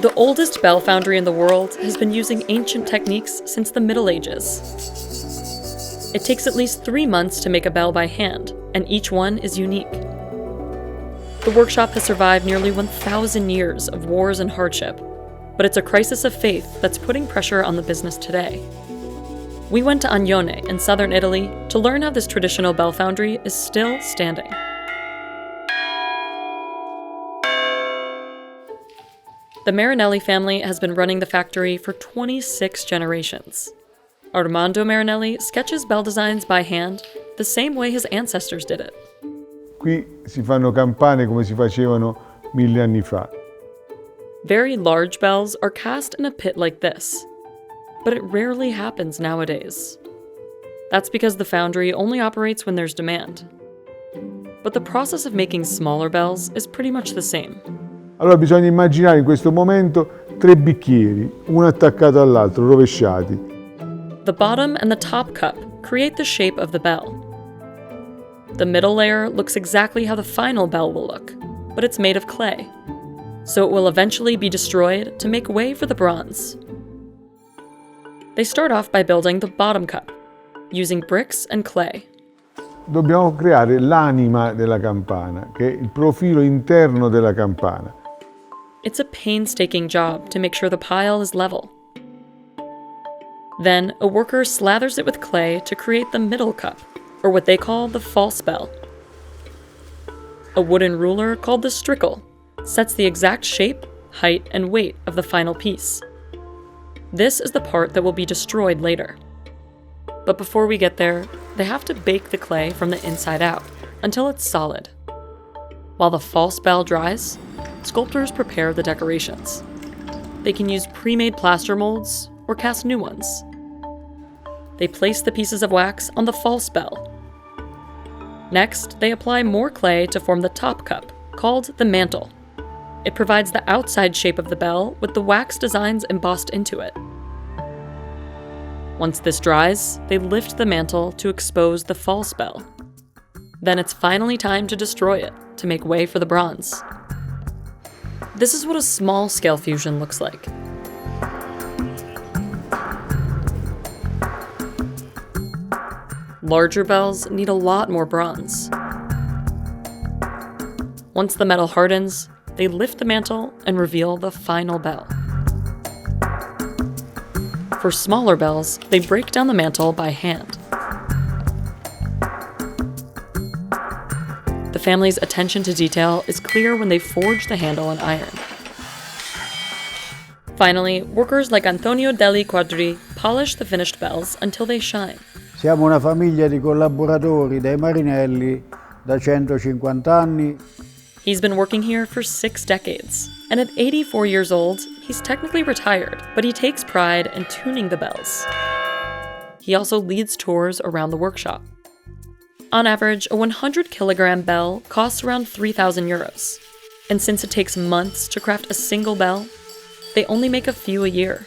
The oldest bell foundry in the world has been using ancient techniques since the Middle Ages. It takes at least 3 months to make a bell by hand, and each one is unique. The workshop has survived nearly 1,000 years of wars and hardship, but it's a crisis of faith that's putting pressure on the business today. We went to Agnone in southern Italy to learn how this traditional bell foundry is still standing. The Marinelli family has been running the factory for 26 generations. Armando Marinelli sketches bell designs by hand the same way his ancestors did it. Qui si fanno campane come si facevano 1000 anni fa. Very large bells are cast in a pit like this, but it rarely happens nowadays. That's because the foundry only operates when there's demand. But the process of making smaller bells is pretty much the same. Allora bisogna immaginare in questo momento 3 bicchieri, uno attaccato all'altro, rovesciati. The bottom and the top cup create the shape of the bell. The middle layer looks exactly how the final bell will look, but it's made of clay, so it will eventually be destroyed to make way for the bronze. They start off by building the bottom cup, using bricks and clay. Dobbiamo creare l'anima della campana, che è il profilo interno della campana. It's a painstaking job to make sure the pile is level. Then, a worker slathers it with clay to create the middle cup, or what they call the false bell. A wooden ruler called the strickle sets the exact shape, height, and weight of the final piece. This is the part that will be destroyed later. But before we get there, they have to bake the clay from the inside out until it's solid. While the false bell dries, sculptors prepare the decorations. They can use pre-made plaster molds or cast new ones. They place the pieces of wax on the false bell. Next, they apply more clay to form the top cup, called the mantle. It provides the outside shape of the bell with the wax designs embossed into it. Once this dries, they lift the mantle to expose the false bell. Then it's finally time to destroy it to make way for the bronze. This is what a small-scale fusion looks like. Larger bells need a lot more bronze. Once the metal hardens, they lift the mantle and reveal the final bell. For smaller bells, they break down the mantle by hand. The family's attention to detail is clear when they forge the handle in iron. Finally, workers like Antonio Deli Quadri polish the finished bells until they shine. Siamo una famiglia di collaboratori dei Marinelli da 150 anni. He's been working here for 6 decades, and at 84 years old, he's technically retired, but he takes pride in tuning the bells. He also leads tours around the workshop. On average, a 100-kilogram bell costs around 3,000 euros. And since it takes months to craft a single bell, they only make a few a year.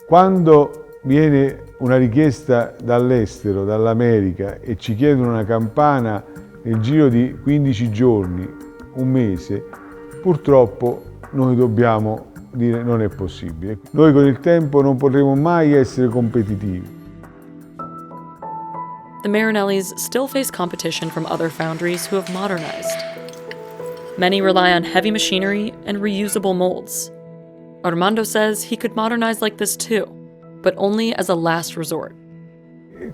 Quando viene una richiesta dall'estero, dall'America, e ci chiedono una campana nel giro di 15 giorni, un mese, purtroppo noi dobbiamo dire non è possibile. Noi con il tempo non potremo mai essere competitivi. The Marinellis still face competition from other foundries who have modernized. Many rely on heavy machinery and reusable molds. Armando says he could modernize like this too, but only as a last resort.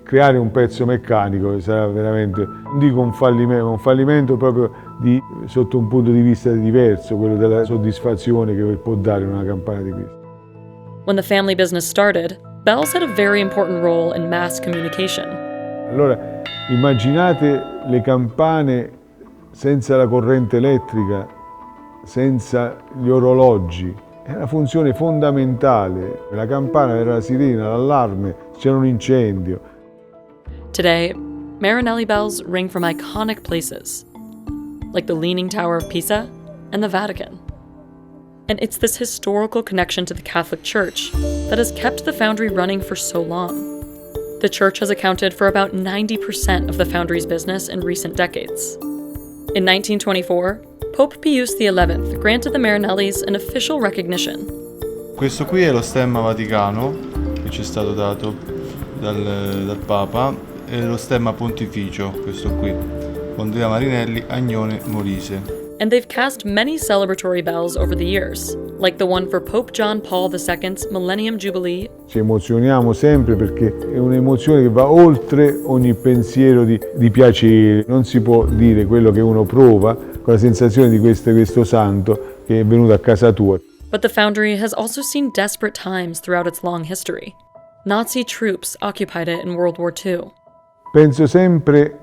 Creare un pezzo meccanico sarà veramente, non dico un fallimento proprio sotto un punto di vista diverso, quello della soddisfazione che può dare una campana di questo. When the family business started, bells had a very important role in mass communication. Allora, immaginate le campane senza la corrente elettrica, senza gli orologi. È una funzione fondamentale. La campana era la sirena, l'allarme, c'era un incendio. Today, Marinelli bells ring from iconic places, like the Leaning Tower of Pisa and the Vatican. And it's this historical connection to the Catholic Church that has kept the foundry running for so long. The church has accounted for about 90% of the foundry's business in recent decades. In 1924, Pope Pius XI granted the Marinellis an official recognition. Questo qui è lo stemma vaticano che ci è stato dato dal Papa, e lo stemma pontificio, questo qui, Contea Marinelli, Agnone, Molise. And they've cast many celebratory bells over the years, like the one for Pope John Paul II's Millennium Jubilee. Ci emozioniamo sempre perché è un'emozione che va oltre ogni pensiero di piacere. Non si può dire quello che uno prova con la sensazione di questo santo che è venuto a casa tua. But the foundry has also seen desperate times throughout its long history. Nazi troops occupied it in World War II. Penso sempre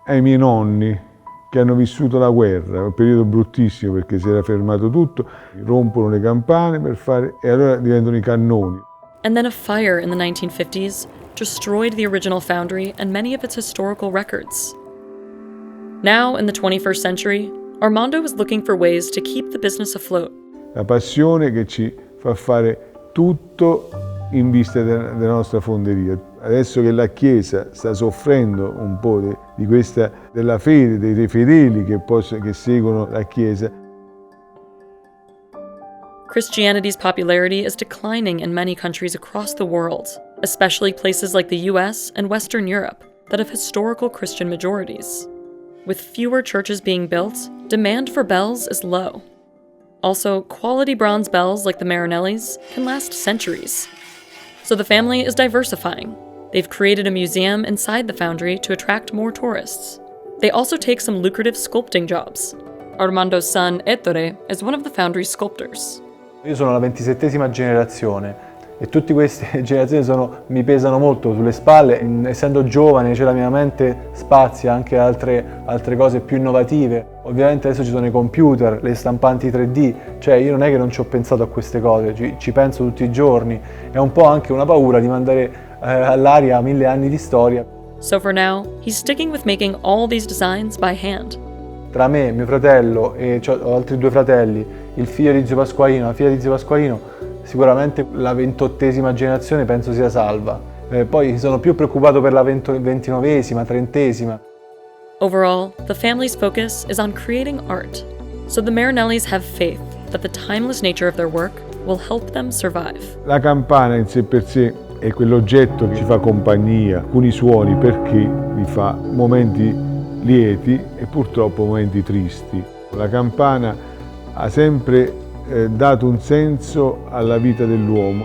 ai miei nonni che hanno vissuto la guerra, un periodo bruttissimo perché si era fermato tutto, rompono le campane e allora diventano i cannoni. And then a fire in the 1950s destroyed the original foundry and many of its historical records. Now, in the 21st century, Armando is looking for ways to keep the business afloat. La passione che ci fa fare tutto in vista della nostra fonderia. Adesso che la Chiesa sta soffrendo un po' della fede, dei fedeli che seguono la Chiesa. Christianity's popularity is declining in many countries across the world, especially places like the US and Western Europe that have historical Christian majorities. With fewer churches being built, demand for bells is low. Also, quality bronze bells like the Marinellis can last centuries. So the family is diversifying. They've created a museum inside the foundry to attract more tourists. They also take some lucrative sculpting jobs. Armando's son, Ettore, is one of the foundry's sculptors. Io sono la 27ª generazione e tutte queste generazioni mi pesano molto sulle spalle. Essendo giovane, la mia mente spazia anche altre cose più innovative. Ovviamente adesso ci sono i computer, le stampanti 3D, io non è che non ci ho pensato a queste cose, ci penso tutti i giorni. È un po' anche una paura di mandare all'aria 1000 anni di storia. So for now, he's sticking with making all these designs by hand. Tra me, mio fratello e ho altri 2 fratelli, il figlio di zio Pasqualino, la figlia di zio Pasqualino, sicuramente la 28ª generazione penso sia salva. Poi sono più preoccupato per la 29ª, 30ª. Overall, the family's focus is on creating art. So the Marinellis have faith that the timeless nature of their work will help them survive. La campana in sé per sé è quell'oggetto che ci fa compagnia, alcuni suoni perché li fa momenti lieti e purtroppo momenti tristi. La campana ha sempre dato un senso alla vita dell'uomo.